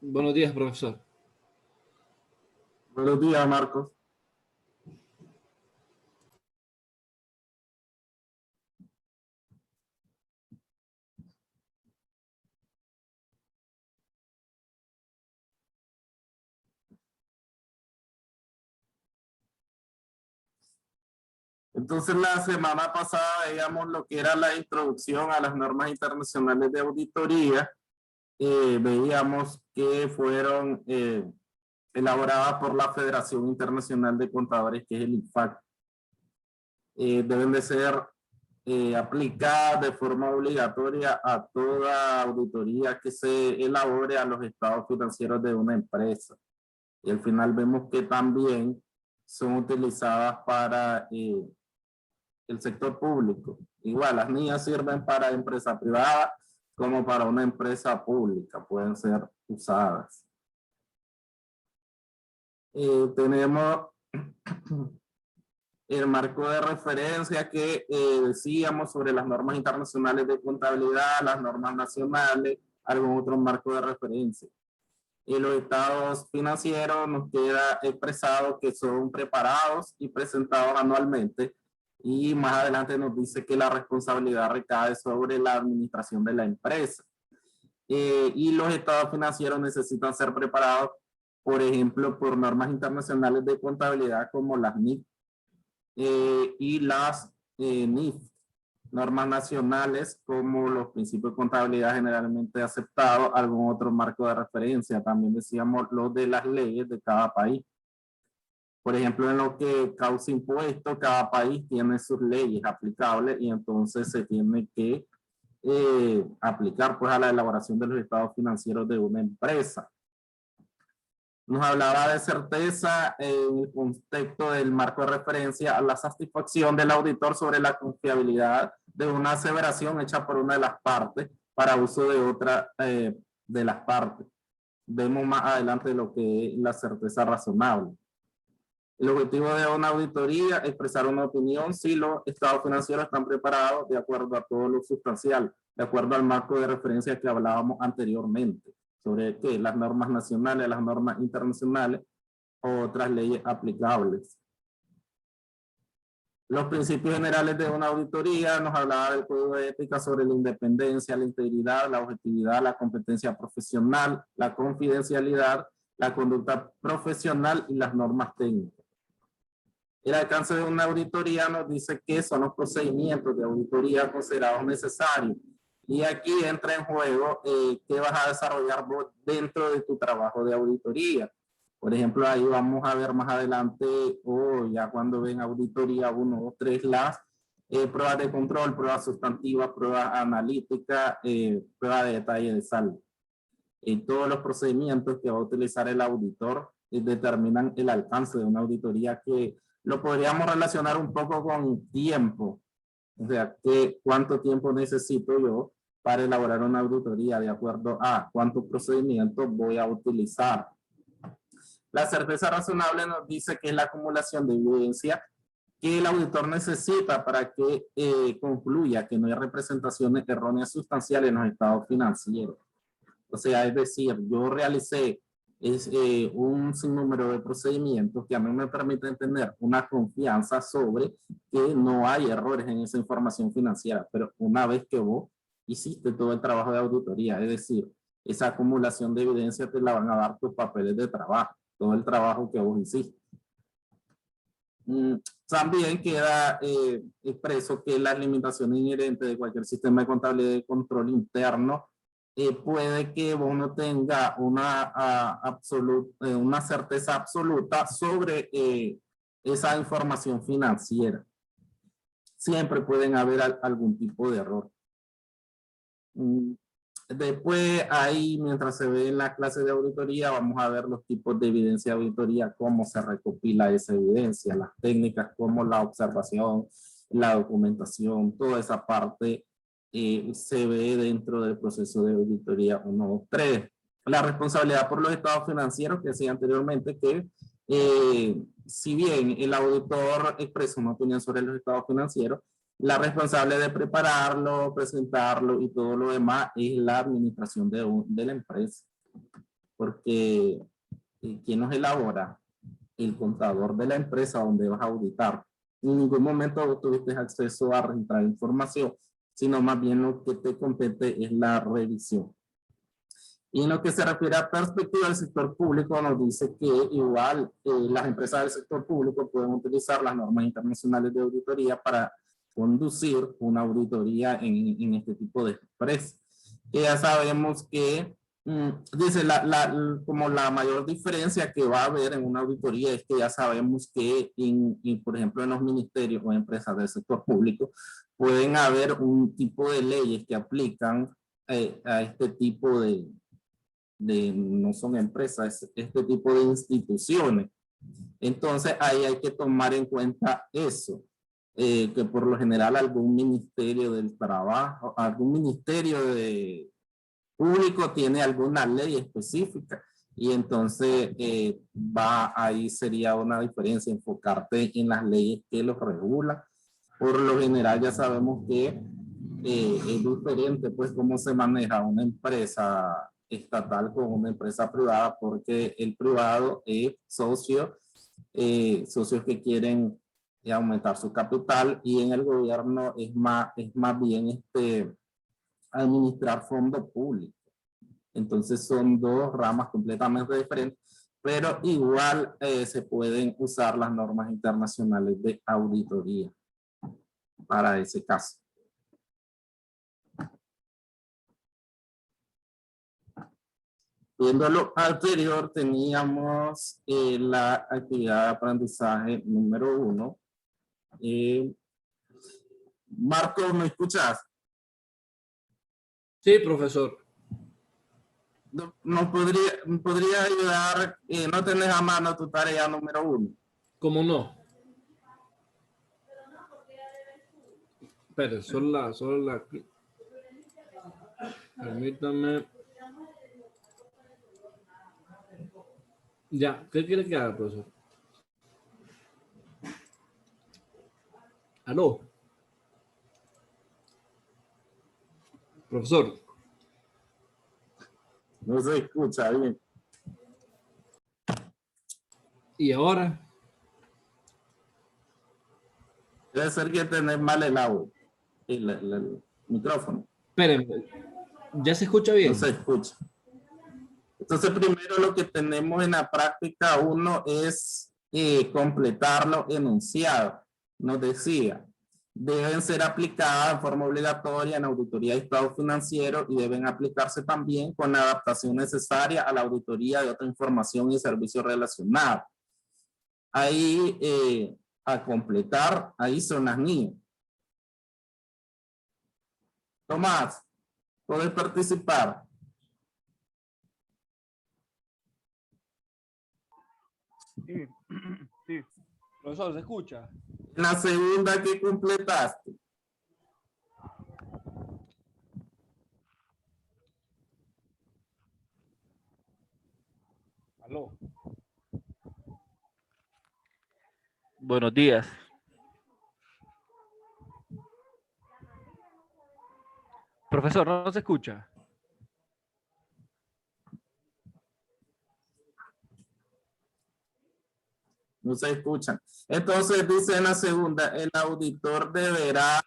Buenos días, profesor. Buenos días, Marcos. Entonces, la semana pasada veíamos lo que era la introducción a las normas internacionales de auditoría. Veíamos que fueron elaboradas por la Federación Internacional de Contadores, que es el IFAC. Deben de ser aplicadas de forma obligatoria a toda auditoría que se elabore a los estados financieros de una empresa. Y al final vemos que también son utilizadas para el sector público. Igual, las niñas sirven para empresa privada como para una empresa pública, pueden ser usadas. Tenemos el marco de referencia que decíamos sobre las normas internacionales de contabilidad, las normas nacionales, algún otro marco de referencia. Y los estados financieros nos queda expresado que son preparados y presentados anualmente, y más adelante nos dice que la responsabilidad recae sobre la administración de la empresa. Y los estados financieros necesitan ser preparados, por ejemplo, por normas internacionales de contabilidad como las NIF y las NIF, normas nacionales como los principios de contabilidad generalmente aceptados, algún otro marco de referencia. También decíamos los de las leyes de cada país. Por ejemplo, en lo que causa impuestos, cada país tiene sus leyes aplicables y entonces se tiene que aplicar pues a la elaboración de los estados financieros de una empresa. Nos hablaba de certeza en el contexto del marco de referencia a la satisfacción del auditor sobre la confiabilidad de una aseveración hecha por una de las partes para uso de otra de las partes. Vemos más adelante lo que es la certeza razonable. El objetivo de una auditoría es expresar una opinión si los estados financieros están preparados de acuerdo a todo lo sustancial, de acuerdo al marco de referencia que hablábamos anteriormente, sobre qué, las normas nacionales, las normas internacionales o otras leyes aplicables. Los principios generales de una auditoría nos hablaba del código de ética sobre la independencia, la integridad, la objetividad, la competencia profesional, la confidencialidad, la conducta profesional y las normas técnicas. El alcance de una auditoría nos dice qué son los procedimientos de auditoría considerados necesarios. Y aquí entra en juego qué vas a desarrollar vos dentro de tu trabajo de auditoría. Por ejemplo, ahí vamos a ver más adelante, o ya cuando ven auditoría 1 o 3, las pruebas de control, pruebas sustantivas, pruebas analíticas, pruebas de detalle de saldo. Y todos los procedimientos que va a utilizar el auditor determinan el alcance de una auditoría, que lo podríamos relacionar un poco con tiempo. O sea, ¿cuánto tiempo necesito yo para elaborar una auditoría de acuerdo a cuántos procedimientos voy a utilizar? La certeza razonable nos dice que es la acumulación de evidencia que el auditor necesita para que concluya que no hay representaciones erróneas sustanciales en los estados financieros. O sea, es decir, yo realicé un sinnúmero de procedimientos que a mí me permiten tener una confianza sobre que no hay errores en esa información financiera, pero una vez que vos hiciste todo el trabajo de auditoría, es decir, esa acumulación de evidencia te la van a dar tus papeles de trabajo, todo el trabajo que vos hiciste. También queda expreso que las limitaciones inherentes de cualquier sistema de contabilidad y control interno puede que vos no tenga una certeza absoluta sobre esa información financiera. Siempre pueden haber algún tipo de error. Después ahí, mientras se ve en la clase de auditoría, vamos a ver los tipos de evidencia de auditoría, cómo se recopila esa evidencia, las técnicas como la observación, la documentación, toda esa parte se ve dentro del proceso de auditoría 1, 2, 3. La responsabilidad por los estados financieros, que decía anteriormente que si bien el auditor expresa una opinión sobre los estados financieros, la responsable de prepararlo, presentarlo y todo lo demás es la administración de la empresa. porque ¿quién los elabora? El contador de la empresa donde vas a auditar. En ningún momento tuviste acceso a registrar información, sino más bien lo que te compete es la revisión. Y en lo que se refiere a perspectiva del sector público, nos dice que igual las empresas del sector público pueden utilizar las normas internacionales de auditoría para conducir una auditoría en este tipo de empresas. Que ya sabemos que, dice, como la mayor diferencia que va a haber en una auditoría es que ya sabemos que, por ejemplo, en los ministerios o empresas del sector público, pueden haber un tipo de leyes que aplican a este tipo no son empresas, este tipo de instituciones. Entonces ahí hay que tomar en cuenta eso, que por lo general algún ministerio del trabajo, algún ministerio público tiene alguna ley específica y entonces ahí sería una diferencia enfocarte en las leyes que los regulan. Por lo general ya sabemos que es diferente pues cómo se maneja una empresa estatal con una empresa privada, porque el privado es socios que quieren aumentar su capital, y en el gobierno es más bien administrar fondos públicos. Entonces son dos ramas completamente diferentes, pero igual se pueden usar las normas internacionales de auditoría para ese caso. Viendo lo anterior, teníamos la actividad de aprendizaje número 1. Marco, ¿me escuchas? Sí, profesor. ¿Nos podría ayudar? ¿No tenés a mano tu tarea número 1? ¿Cómo no? Espere, solo la... Permítame. Ya, ¿qué quiere que haga, profesor? ¿Aló? Profesor. No se escucha bien. ¿Y ahora? Debe ser que tenés mal el audio, el micrófono. Espérenme, ¿ya se escucha bien? No se escucha. Entonces, primero lo que tenemos en la práctica 1 es completar los enunciados. Nos decía, deben ser aplicadas de forma obligatoria en auditoría de estado financiero y deben aplicarse también con la adaptación necesaria a la auditoría de otra información y servicios relacionados. Ahí, a completar, ahí son las mías. Tomás, ¿puedes participar? Sí, sí. Profesor, ¿se escucha? La segunda que completaste. Aló. Buenos días. Profesor, ¿no se escucha? No se escuchan. Entonces dice en la segunda, el auditor deberá,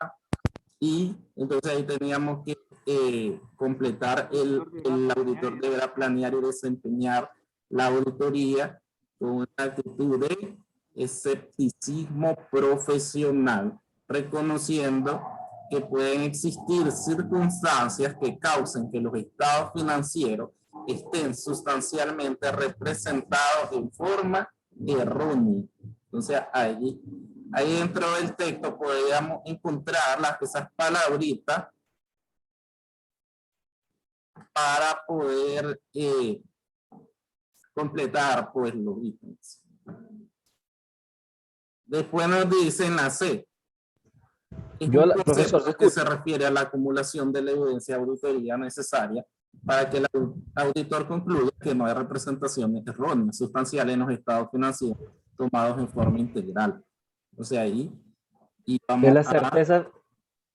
y entonces ahí teníamos que completar, el auditor deberá planear y desempeñar la auditoría con una actitud de escepticismo profesional, reconociendo que pueden existir circunstancias que causen que los estados financieros estén sustancialmente representados en forma errónea. Entonces ahí dentro del texto podríamos encontrar esas palabritas para poder completar pues los ítems. Después nos dicen la C. Profesor, que se refiere a la acumulación de la evidencia de auditoría necesaria para que el auditor concluya que no hay representaciones erróneas sustanciales en los estados financieros tomados en forma integral. O sea, ahí y vamos es la certeza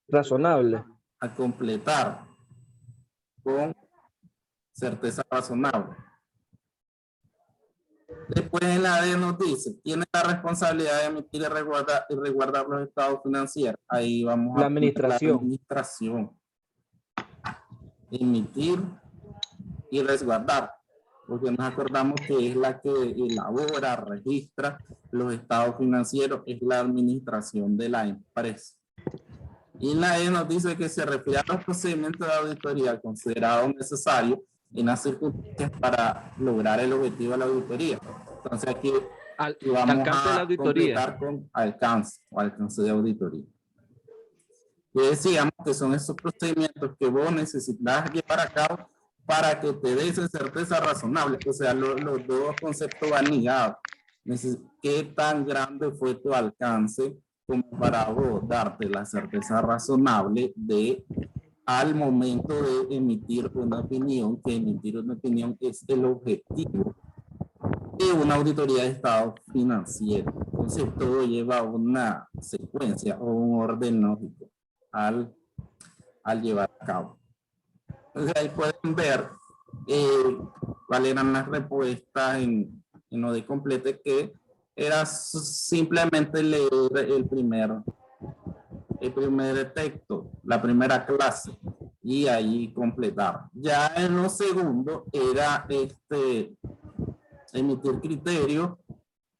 razonable a completar con certeza razonable. Después en la D nos dice, tiene la responsabilidad de emitir y resguardar los estados financieros. Ahí vamos La a poner administración. la administración. Emitir y resguardar. Porque nos acordamos que es la que elabora, registra los estados financieros, es la administración de la empresa. Y en la E nos dice que se refiere a los procedimientos de auditoría considerados necesarios en las circunstancias para lograr el objetivo de la auditoría. Entonces aquí vamos alcance de la a auditoría. completar con alcance o alcance de auditoría. Y decíamos que son esos procedimientos que vos necesitas llevar a cabo para que te des certeza razonable. O sea, los dos conceptos van ligados. ¿Qué tan grande fue tu alcance como para vos darte la certeza razonable de al momento de emitir una opinión, que emitir una opinión es el objetivo de una auditoría de estado financiero? Entonces todo lleva una secuencia o un orden lógico al llevar a cabo. Entonces ahí pueden ver cuáles eran las respuestas en lo de complete, que era simplemente leer el primer texto, la primera clase, y ahí completar. Ya en lo segundo era emitir criterios,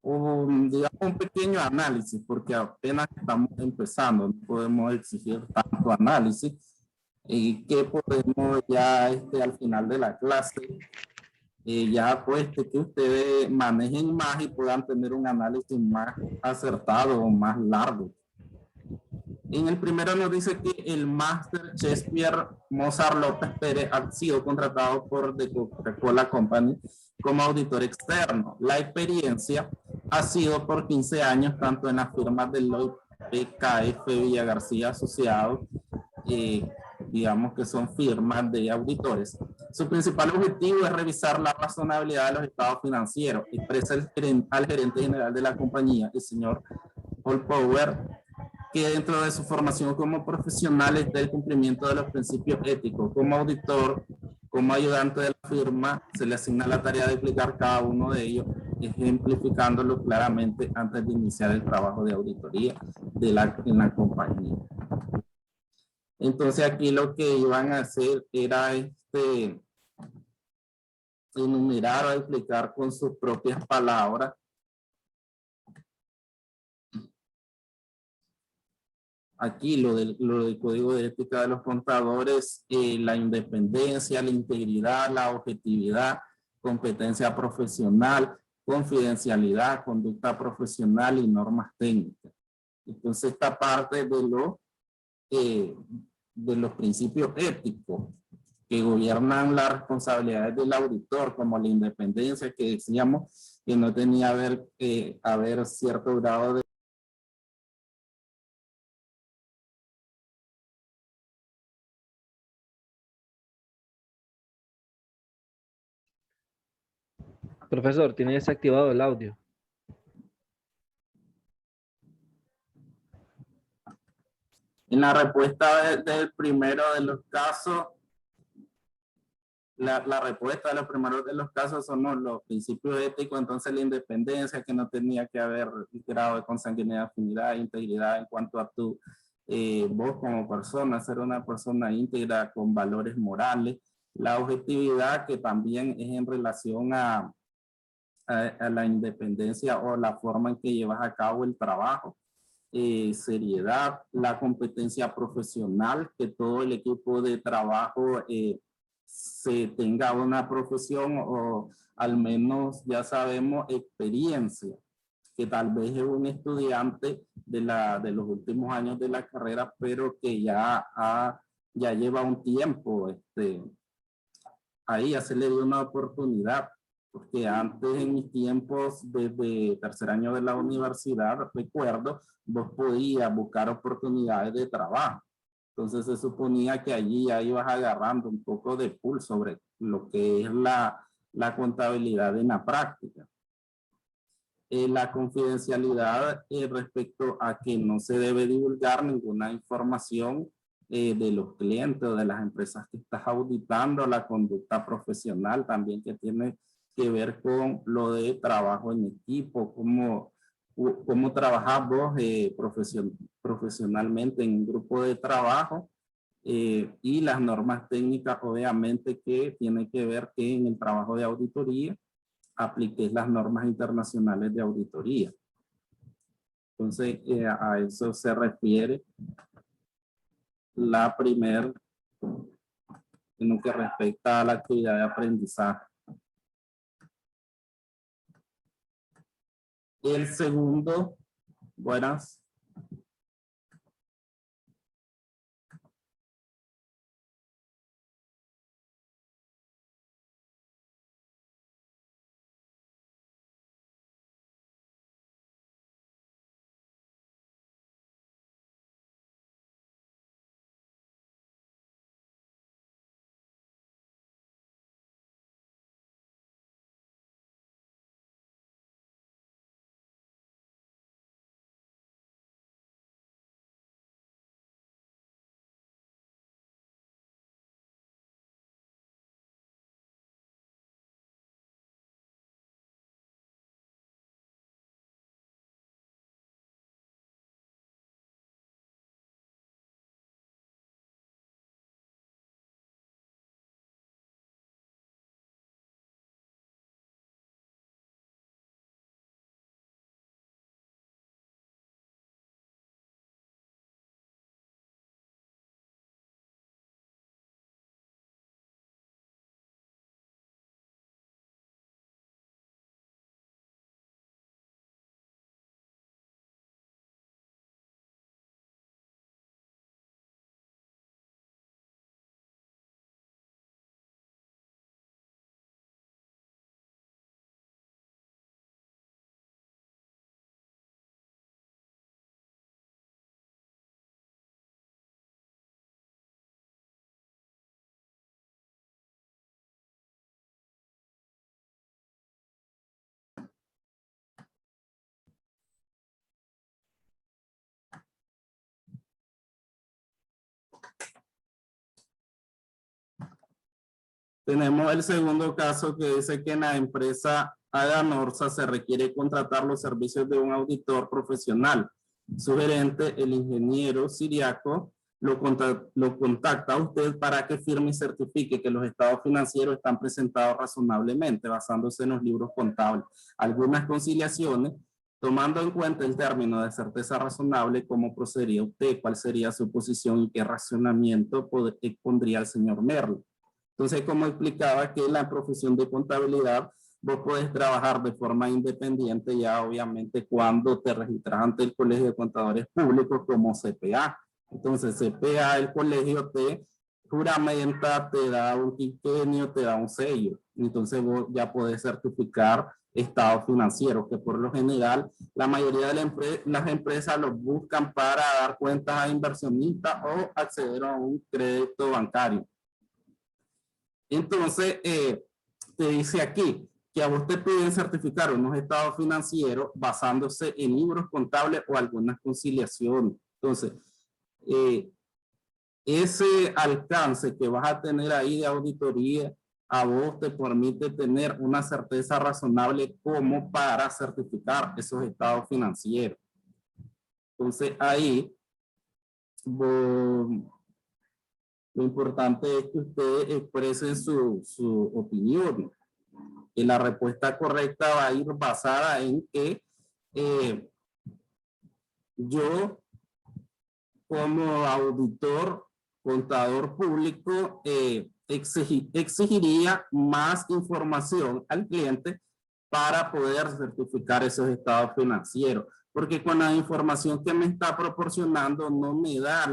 digamos un pequeño análisis, porque apenas estamos empezando, no podemos exigir tanto análisis, y que podemos ya al final de la clase ya pues que ustedes manejen más y puedan tener un análisis más acertado o más largo. En el primero nos dice que el máster Shakespeare Mozart López Pérez ha sido contratado por The Coca-Cola Company como auditor externo. La experiencia ha sido por 15 años, tanto en las firmas de Deloitte, PKF, Villa García Asociados, digamos que son firmas de auditores. Su principal objetivo es revisar la razonabilidad de los estados financieros. Expresa al gerente general de la compañía, el señor Paul Power, que dentro de su formación como profesional está el cumplimiento de los principios éticos. Como auditor, como ayudante de la firma, se le asigna la tarea de explicar cada uno de ellos, ejemplificándolo claramente antes de iniciar el trabajo de auditoría en la compañía. Entonces aquí lo que iban a hacer era enumerar o explicar con sus propias palabras aquí lo del código de ética de los contadores, la independencia, la integridad, la objetividad, competencia profesional, confidencialidad, conducta profesional y normas técnicas. Entonces esta parte de los principios éticos que gobiernan las responsabilidades del auditor, como la independencia, que decíamos que no tenía haber cierto grado de Profesor, tiene desactivado el audio. En la respuesta del primero de los casos, la respuesta de los primeros de los casos son los principios éticos. Entonces la independencia, que no tenía que haber grado de consanguinidad, afinidad, integridad en cuanto a vos como persona, ser una persona íntegra con valores morales. La objetividad, que también es en relación a la independencia o la forma en que llevas a cabo el trabajo. Seriedad, la competencia profesional, que todo el equipo de trabajo se tenga una profesión o al menos ya sabemos experiencia, que tal vez es un estudiante de los últimos años de la carrera, pero que ya lleva un tiempo ahí, ya se le dio una oportunidad. Porque antes, en mis tiempos, desde tercer año de la universidad, recuerdo, vos podías buscar oportunidades de trabajo. Entonces se suponía que allí ya ibas agarrando un poco de pulso sobre lo que es la contabilidad en la práctica. La confidencialidad respecto a que no se debe divulgar ninguna información de los clientes o de las empresas que estás auditando, la conducta profesional también que tiene que ver con lo de trabajo en equipo, cómo trabajar vos profesionalmente en un grupo de trabajo, y las normas técnicas obviamente que tienen que ver que en el trabajo de auditoría apliques las normas internacionales de auditoría. Entonces a eso se refiere la primera en lo que respecta a la actividad de aprendizaje. El segundo, buenas. Tenemos el segundo caso que dice que en la empresa Aganorsa se requiere contratar los servicios de un auditor profesional. Su gerente, el ingeniero Siriaco, lo contacta a usted para que firme y certifique que los estados financieros están presentados razonablemente, basándose en los libros contables. Algunas conciliaciones, tomando en cuenta el término de certeza razonable, ¿cómo procedería usted? ¿Cuál sería su posición y qué razonamiento pondría el señor Merlo? Entonces, como explicaba que la profesión de contabilidad, vos podés trabajar de forma independiente ya obviamente cuando te registras ante el Colegio de Contadores Públicos como CPA. Entonces, CPA, el colegio te juramenta, te da un quinquenio, te da un sello. Entonces, vos ya podés certificar estado financiero, que por lo general la mayoría de las empresas los buscan para dar cuentas a inversionistas o acceder a un crédito bancario. Entonces, te dice aquí que a vos te piden certificar unos estados financieros basándose en libros contables o algunas conciliaciones. Entonces, ese alcance que vas a tener ahí de auditoría, a vos te permite tener una certeza razonable como para certificar esos estados financieros. Entonces, ahí, lo importante es que ustedes expresen su opinión. Y la respuesta correcta va a ir basada en que yo, como auditor, contador público, exigiría más información al cliente para poder certificar esos estados financieros. Porque con la información que me está proporcionando no me da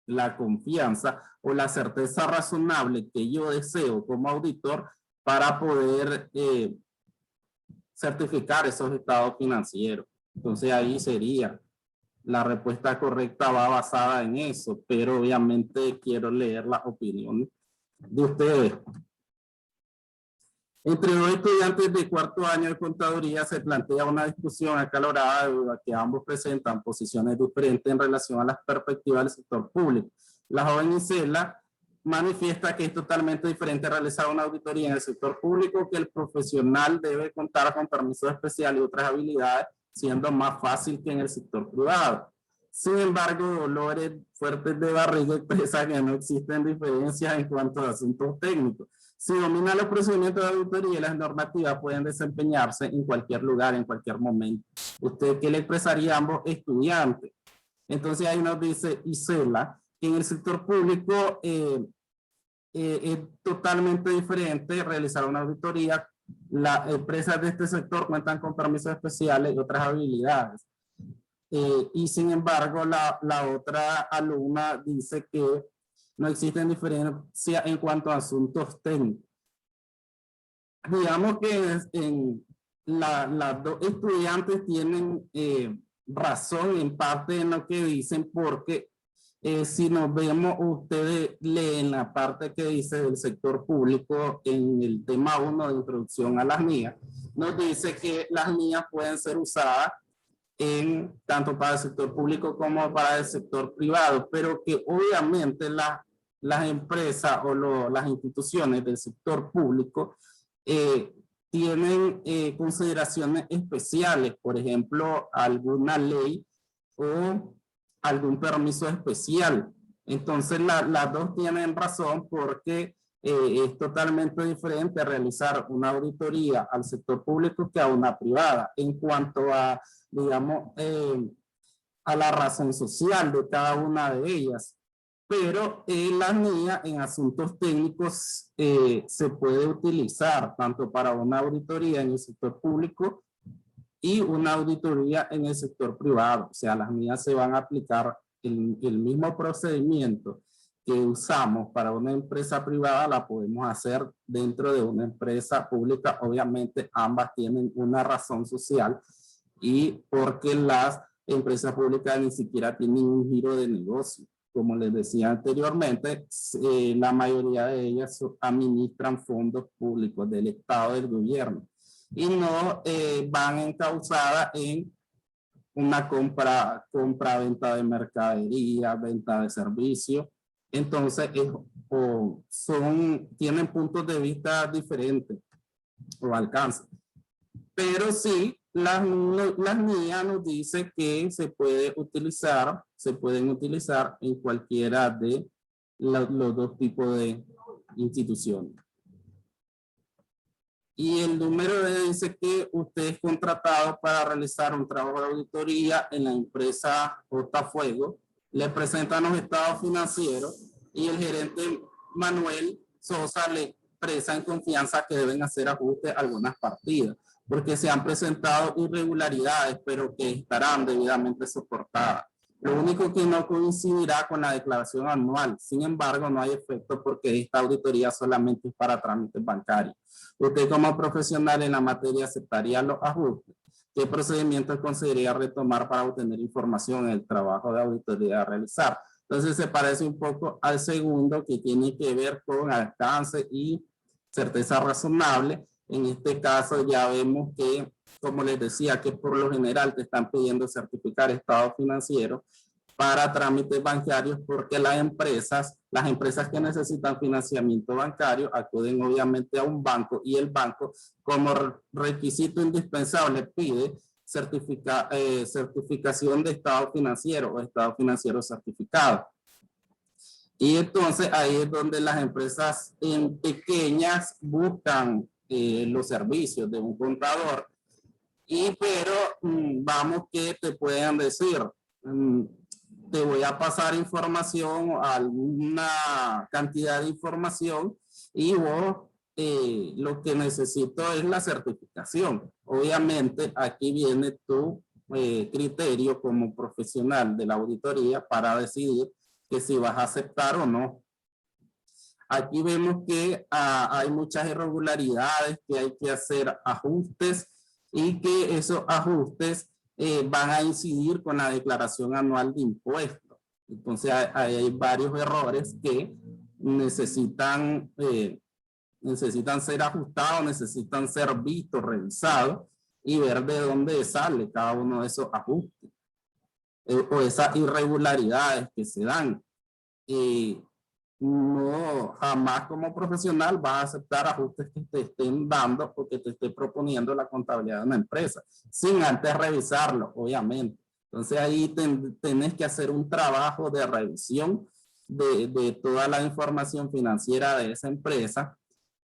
la confianza o la certeza razonable que yo deseo como auditor para poder certificar esos estados financieros. Entonces ahí sería la respuesta correcta, va basada en eso, pero obviamente quiero leer las opiniones de ustedes. Entre los estudiantes de cuarto año de contaduría se plantea una discusión acalorada debido a que ambos presentan posiciones diferentes en relación a las perspectivas del sector público. La joven Isela manifiesta que es totalmente diferente realizar una auditoría en el sector público, que el profesional debe contar con permisos especiales y otras habilidades, siendo más fácil que en el sector privado. Sin embargo, Dolores Fuertes de Barriga expresa que no existen diferencias en cuanto a asuntos técnicos. Si domina los procedimientos de auditoría y las normativas pueden desempeñarse en cualquier lugar, en cualquier momento. ¿Usted qué le expresaría a ambos estudiantes? Entonces ahí nos dice Isela que en el sector público es totalmente diferente realizar una auditoría. Las empresas de este sector cuentan con permisos especiales y otras habilidades. Y sin embargo, la otra alumna dice que no existen diferencias en cuanto a asuntos técnicos. Digamos que las dos estudiantes tienen razón en parte en lo que dicen, porque si nos vemos, ustedes leen la parte que dice del sector público en el tema 1 de introducción a las NIA, nos dice que las NIA pueden ser usadas tanto para el sector público como para el sector privado, pero que obviamente las empresas o las instituciones del sector público tienen consideraciones especiales, por ejemplo, alguna ley o algún permiso especial. Entonces las dos tienen razón, porque es totalmente diferente realizar una auditoría al sector público que a una privada en cuanto a, digamos, a la razón social de cada una de ellas. Pero la NIA en asuntos técnicos se puede utilizar tanto para una auditoría en el sector público y una auditoría en el sector privado. O sea, las NIA se van a aplicar el mismo procedimiento que usamos para una empresa privada, la podemos hacer dentro de una empresa pública. Obviamente ambas tienen una razón social, y porque las empresas públicas ni siquiera tienen un giro de negocio. Como les decía anteriormente, la mayoría de ellas administran fondos públicos del Estado, del gobierno, y no van encausadas en una compra-venta de mercadería, venta de servicios. Entonces, tienen puntos de vista diferentes o alcance. Pero sí, las NIA nos dice que se pueden utilizar en cualquiera de los dos tipos de instituciones. Y el número dice que usted es contratado para realizar un trabajo de auditoría en la empresa Botafuego. Le presentan los estados financieros y el gerente Manuel Sosa le expresa en confianza que deben hacer ajustes a algunas partidas, porque se han presentado irregularidades, pero que estarán debidamente soportadas. Lo único que no coincidirá con la declaración anual. Sin embargo, no hay efecto, porque esta auditoría solamente es para trámites bancarios. Usted, como profesional en la materia, aceptaría los ajustes. ¿Qué procedimientos consideraría retomar para obtener información en el trabajo de auditoría a realizar? Entonces se parece un poco al segundo, que tiene que ver con alcance y certeza razonable. En este caso ya vemos que, como les decía, que por lo general te están pidiendo certificar estado financiero para trámites bancarios, porque las empresas que necesitan financiamiento bancario acuden obviamente a un banco, y el banco, como requisito indispensable, pide certificación de estado financiero o estado financiero certificado. Y entonces ahí es donde las empresas pequeñas buscan los servicios de un contador. Pero vamos, que te puedan decir, te voy a pasar información, alguna cantidad de información, y vos lo que necesito es la certificación. Obviamente aquí viene tu criterio como profesional de la auditoría para decidir que si vas a aceptar o no. Aquí vemos que hay muchas irregularidades, que hay que hacer ajustes, y que esos ajustes van a incidir con la declaración anual de impuestos. Entonces hay varios errores que necesitan ser ajustados, necesitan ser vistos, revisados, y ver de dónde sale cada uno de esos ajustes o esas irregularidades que se dan. no, jamás como profesional vas a aceptar ajustes que te estén dando o que te esté proponiendo la contabilidad de una empresa, sin antes revisarlo, obviamente. Entonces ahí tenés que hacer un trabajo de revisión de toda la información financiera de esa empresa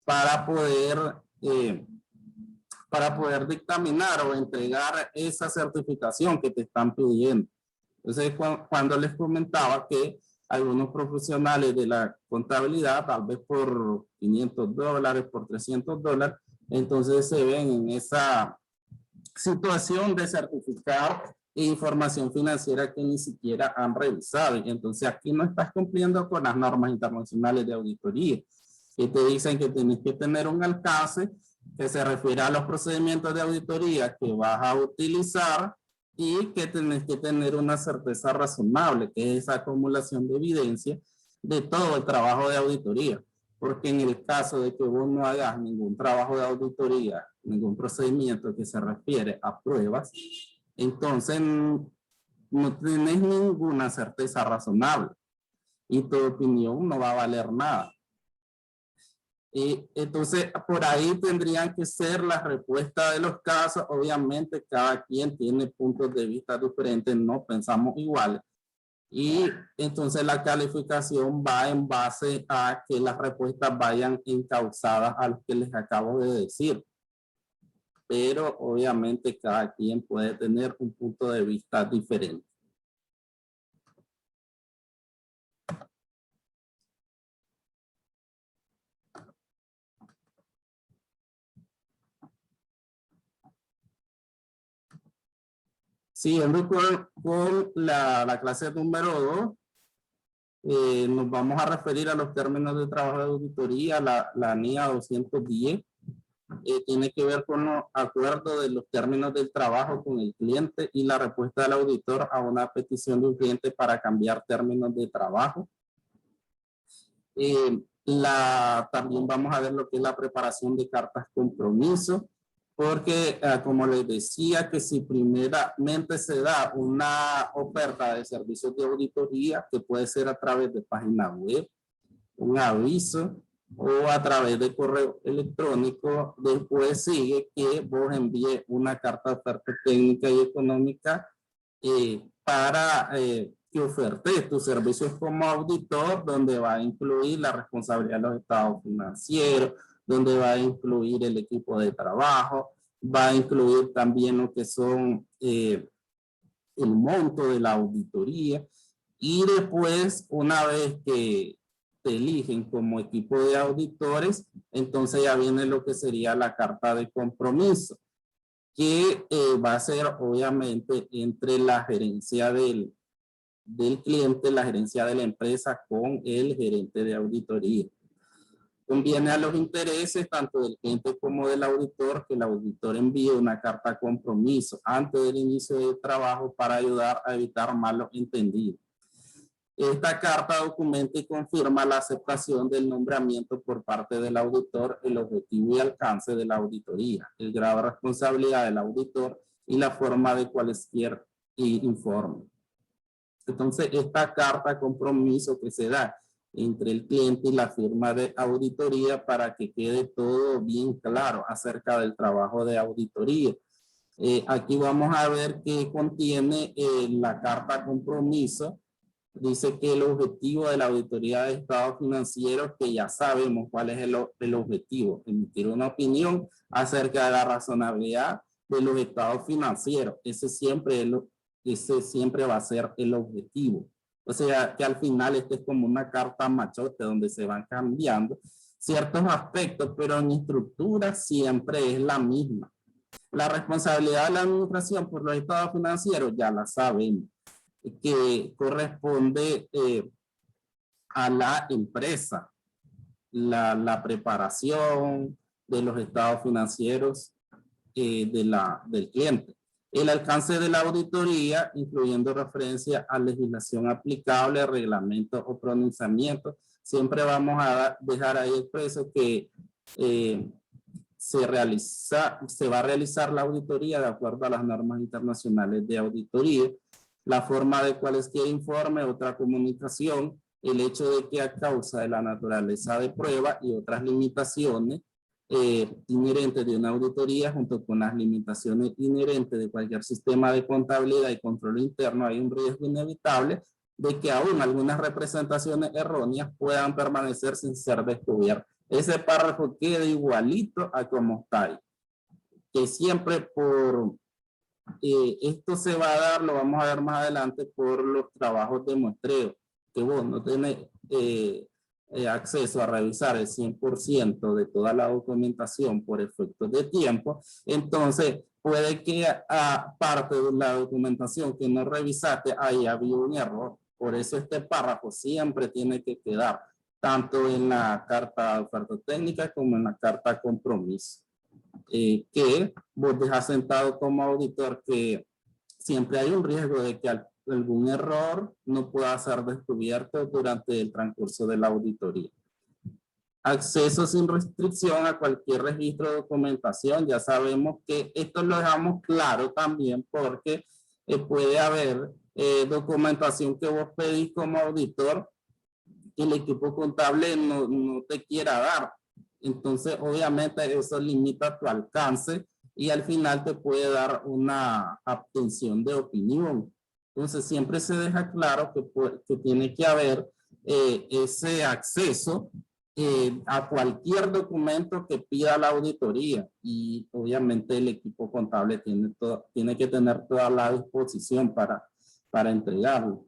para poder dictaminar o entregar esa certificación que te están pidiendo. Entonces, cuando les comentaba que algunos profesionales de la contabilidad, tal vez por $500, por $300, entonces se ven en esa situación de certificar información financiera que ni siquiera han revisado. Y entonces aquí no estás cumpliendo con las normas internacionales de auditoría, que te dicen que tienes que tener un alcance que se refiere a los procedimientos de auditoría que vas a utilizar y que tenés que tener una certeza razonable, que es esa acumulación de evidencia de todo el trabajo de auditoría. Porque en el caso de que vos no hagas ningún trabajo de auditoría, ningún procedimiento que se refiere a pruebas, entonces no tenés ninguna certeza razonable y tu opinión no va a valer nada. Y entonces por ahí tendrían que ser las respuestas de los casos. Obviamente cada quien tiene puntos de vista diferentes, no pensamos iguales. Y entonces la calificación va en base a que las respuestas vayan encausadas a lo que les acabo de decir. Pero obviamente cada quien puede tener un punto de vista diferente. Siguiendo con la clase número 2, nos vamos a referir a los términos de trabajo de auditoría, la NIA 210. Tiene que ver con los acuerdos de los términos del trabajo con el cliente y la respuesta del auditor a una petición de un cliente para cambiar términos de trabajo. También vamos a ver lo que es la preparación de cartas compromiso, porque como les decía, que si primeramente se da una oferta de servicios de auditoría, que puede ser a través de página web, un aviso o a través de correo electrónico, después sigue que vos envíes una carta de oferta técnica y económica para que oferte tus servicios como auditor, donde va a incluir la responsabilidad de los estados financieros, donde va a incluir el equipo de trabajo, va a incluir también lo que son el monto de la auditoría. Y después, una vez que te eligen como equipo de auditores, entonces ya viene lo que sería la carta de compromiso, que va a ser obviamente entre la gerencia del cliente, la gerencia de la empresa con el gerente de auditoría. Conviene a los intereses tanto del cliente como del auditor que el auditor envíe una carta de compromiso antes del inicio del trabajo para ayudar a evitar malos entendidos. Esta carta documenta y confirma la aceptación del nombramiento por parte del auditor, el objetivo y alcance de la auditoría, el grado de responsabilidad del auditor y la forma de cualquier informe. Entonces, esta carta de compromiso que se da entre el cliente y la firma de auditoría para que quede todo bien claro acerca del trabajo de auditoría. Aquí vamos a ver que contiene la carta de compromiso. Dice que el objetivo de la auditoría de estados financieros, que ya sabemos cuál es el objetivo, emitir una opinión acerca de la razonabilidad de los estados financieros. Ese siempre va a ser el objetivo. O sea, que al final este es como una carta machote donde se van cambiando ciertos aspectos, pero en estructura siempre es la misma. La responsabilidad de la administración por los estados financieros ya la sabemos, que corresponde a la empresa, la preparación de los estados financieros del cliente. El alcance de la auditoría, incluyendo referencia a legislación aplicable, reglamento o pronunciamiento. Siempre vamos a dejar ahí expreso que se va a realizar la auditoría de acuerdo a las normas internacionales de auditoría. La forma de cualquier informe, otra comunicación el hecho de que a causa de la naturaleza de prueba y otras limitaciones inherentes de una auditoría, junto con las limitaciones inherentes de cualquier sistema de contabilidad y control interno, hay un riesgo inevitable de que aún algunas representaciones erróneas puedan permanecer sin ser descubiertas. Ese párrafo queda igualito a como está ahí. Que siempre por esto se va a dar, lo vamos a ver más adelante, por los trabajos de muestreo, que vos no tenés acceso a revisar el 100% de toda la documentación por efectos de tiempo. Entonces puede que aparte de la documentación que no revisaste, ahí había un error. Por eso este párrafo siempre tiene que quedar tanto en la carta de oferta técnica como en la carta de compromiso. Que vos dejas sentado como auditor que siempre hay un riesgo de que algún error no pueda ser descubierto durante el transcurso de la auditoría. Acceso sin restricción a cualquier registro de documentación. Ya sabemos que esto lo dejamos claro también porque puede haber documentación que vos pedís como auditor que el equipo contable no te quiera dar. Entonces, obviamente, eso limita tu alcance y al final te puede dar una abstención de opinión. Entonces, siempre se deja claro que tiene que haber ese acceso a cualquier documento que pida la auditoría y obviamente el equipo contable tiene que tener toda la disposición para entregarlo.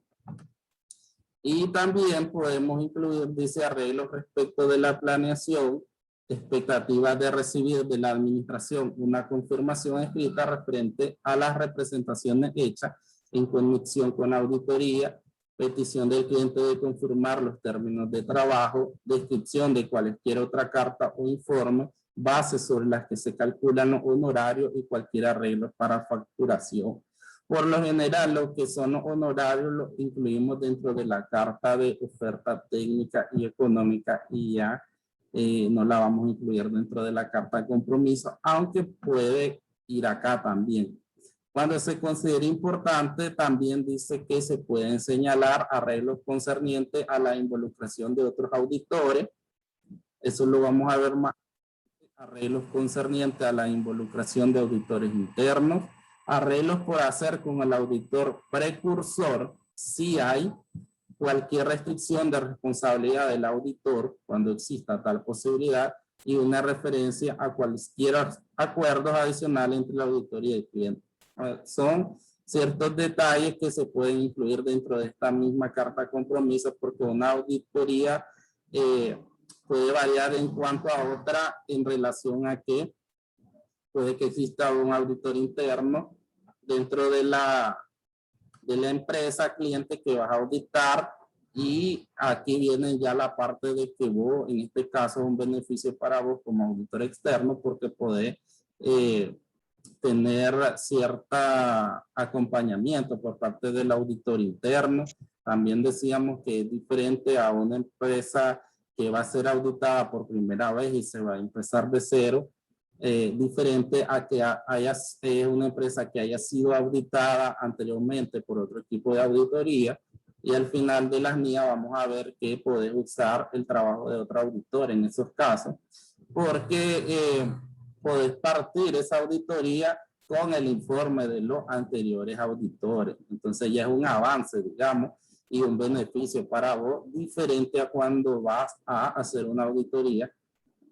Y también podemos incluir, dice, arreglos respecto de la planeación, expectativas de recibir de la administración una confirmación escrita referente a las representaciones hechas en conexión con la auditoría, petición del cliente de confirmar los términos de trabajo, descripción de cualquier otra carta o informe, bases sobre las que se calculan los honorarios y cualquier arreglo para facturación. Por lo general, lo que son los honorarios los incluimos dentro de la carta de oferta técnica y económica y ya no la vamos a incluir dentro de la carta de compromiso, aunque puede ir acá también. Cuando se considere importante, también dice que se pueden señalar arreglos concernientes a la involucración de otros auditores. Eso lo vamos a ver más. Arreglos concernientes a la involucración de auditores internos. Arreglos por hacer con el auditor precursor, si hay cualquier restricción de responsabilidad del auditor cuando exista tal posibilidad y una referencia a cualquier acuerdos adicionales entre la auditoría y el cliente. Son ciertos detalles que se pueden incluir dentro de esta misma carta de compromiso porque una auditoría puede variar en cuanto a otra en relación a que puede que exista un auditor interno dentro de la empresa cliente que vas a auditar y aquí viene ya la parte de que vos, en este caso es un beneficio para vos como auditor externo porque podés tener cierta acompañamiento por parte del auditor interno. También decíamos que es diferente a una empresa que va a ser auditada por primera vez y se va a empezar de cero. Diferente a que haya una empresa que haya sido auditada anteriormente por otro equipo de auditoría y al final de las mías vamos a ver que podés usar el trabajo de otro auditor en esos casos porque podés partir esa auditoría con el informe de los anteriores auditores. Entonces ya es un avance, digamos, y un beneficio para vos diferente a cuando vas a hacer una auditoría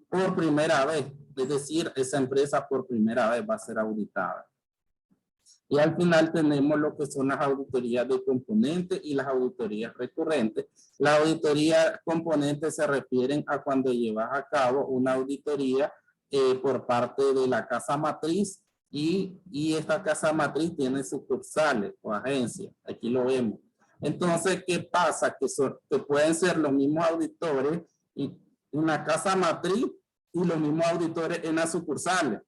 por primera vez. Es decir, esa empresa por primera vez va a ser auditada. Y al final tenemos lo que son las auditorías de componentes y las auditorías recurrentes. La auditoría componente se refieren a cuando llevas a cabo una auditoría por parte de la casa matriz y esta casa matriz tiene sucursales o agencias. Aquí lo vemos. Entonces, ¿qué pasa? Que pueden ser los mismos auditores en una casa matriz y los mismos auditores en las sucursales.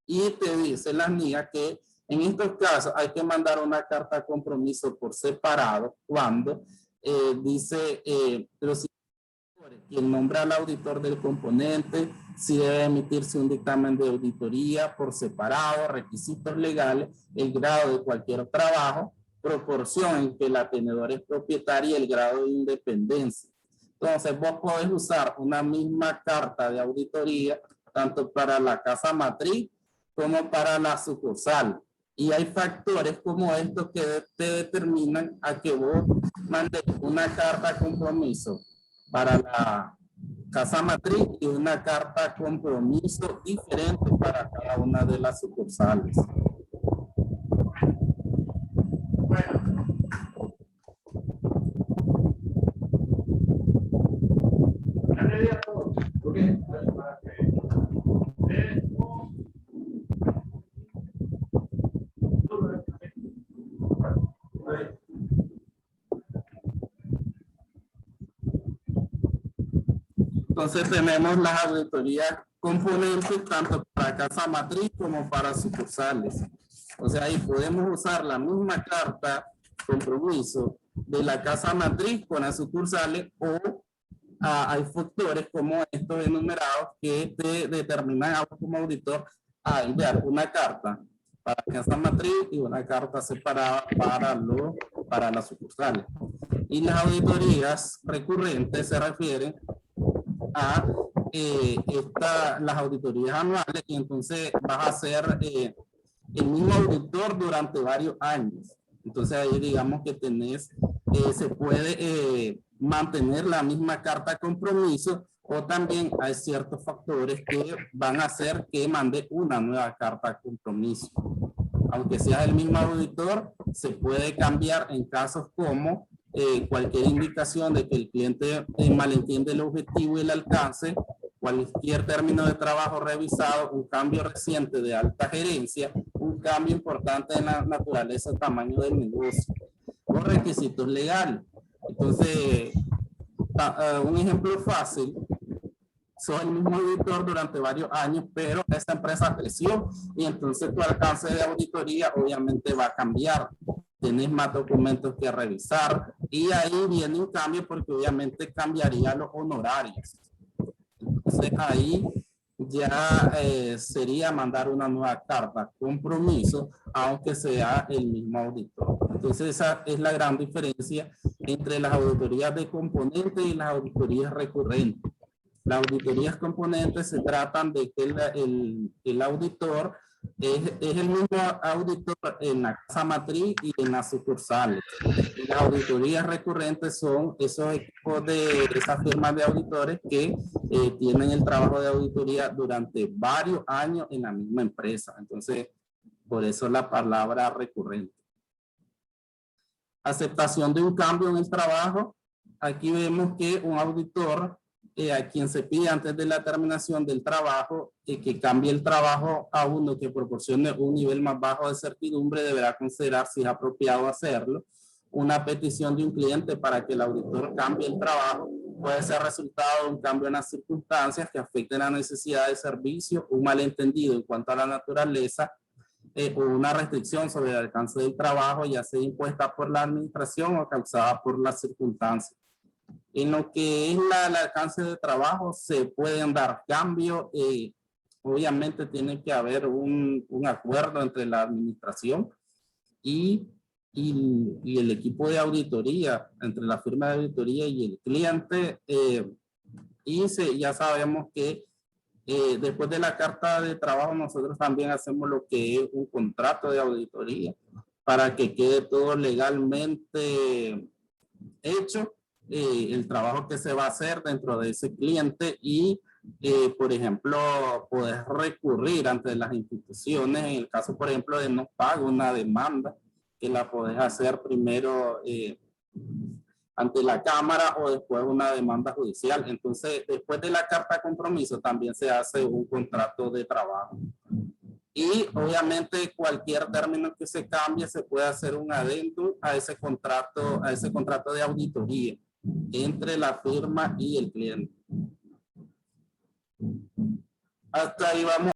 Y te dice la NIA que en estos casos hay que mandar una carta de compromiso por separado cuando dice los quien nombra al auditor del componente, si debe emitirse un dictamen de auditoría por separado, requisitos legales, el grado de cualquier trabajo, proporción en que la tenedora es propietaria y el grado de independencia. Entonces, vos podés usar una misma carta de auditoría tanto para la casa matriz como para la sucursal. Y hay factores como estos que te determinan a que vos mandes una carta compromiso para la casa matriz y una carta compromiso diferente para cada una de las sucursales. Entonces tenemos las auditorías componentes tanto para casa matriz como para sucursales. O sea, ahí podemos usar la misma carta compromiso de la casa matriz con las sucursales o hay factores como estos enumerados que te determinan a vos como auditor a enviar una carta para casa matriz y una carta separada para las sucursales. Y las auditorías recurrentes se refieren a las auditorías anuales, y entonces vas a ser el mismo auditor durante varios años. Entonces ahí digamos que se puede mantener la misma carta de compromiso, o también hay ciertos factores que van a hacer que mande una nueva carta de compromiso. Aunque sea el mismo auditor, se puede cambiar en casos como cualquier indicación de que el cliente malentiende el objetivo y el alcance, cualquier término de trabajo revisado, un cambio reciente de alta gerencia, un cambio importante en la naturaleza o tamaño del negocio, o requisitos legales. Entonces, un ejemplo fácil: sos el mismo auditor durante varios años, pero esta empresa creció y entonces tu alcance de auditoría obviamente va a cambiar. Tenés más documentos que revisar y ahí viene un cambio porque obviamente cambiaría los honorarios. Entonces ahí ya sería mandar una nueva carta compromiso, aunque sea el mismo auditor. Entonces esa es la gran diferencia entre las auditorías de componentes y las auditorías recurrentes. Las auditorías componentes se tratan de que el auditor es el mismo auditor en la casa matriz y en las sucursales. Y las auditorías recurrentes son esos equipos de esas firmas de auditores que tienen el trabajo de auditoría durante varios años en la misma empresa. Entonces, por eso la palabra recurrente. Aceptación de un cambio en el trabajo. Aquí vemos que un auditor a quien se pide antes de la terminación del trabajo que cambie el trabajo a uno que proporcione un nivel más bajo de certidumbre, deberá considerar si es apropiado hacerlo. Una petición de un cliente para que el auditor cambie el trabajo puede ser resultado de un cambio en las circunstancias que afecten la necesidad de servicio, un malentendido en cuanto a la naturaleza, o una restricción sobre el alcance del trabajo, ya sea impuesta por la administración o causada por las circunstancias. En lo que es el alcance de trabajo se pueden dar cambios. Obviamente tiene que haber un acuerdo entre la administración y el equipo de auditoría, entre la firma de auditoría y el cliente. Ya sabemos que después de la carta de trabajo nosotros también hacemos lo que es un contrato de auditoría para que quede todo legalmente hecho. El trabajo que se va a hacer dentro de ese cliente y, por ejemplo, poder recurrir ante las instituciones en el caso, por ejemplo, de no pago, una demanda, que la podés hacer primero ante la Cámara o después una demanda judicial. Entonces, después de la carta de compromiso también se hace un contrato de trabajo. Y obviamente cualquier término que se cambie se puede hacer un adendum a ese contrato de auditoría entre la firma y el cliente. Hasta ahí vamos.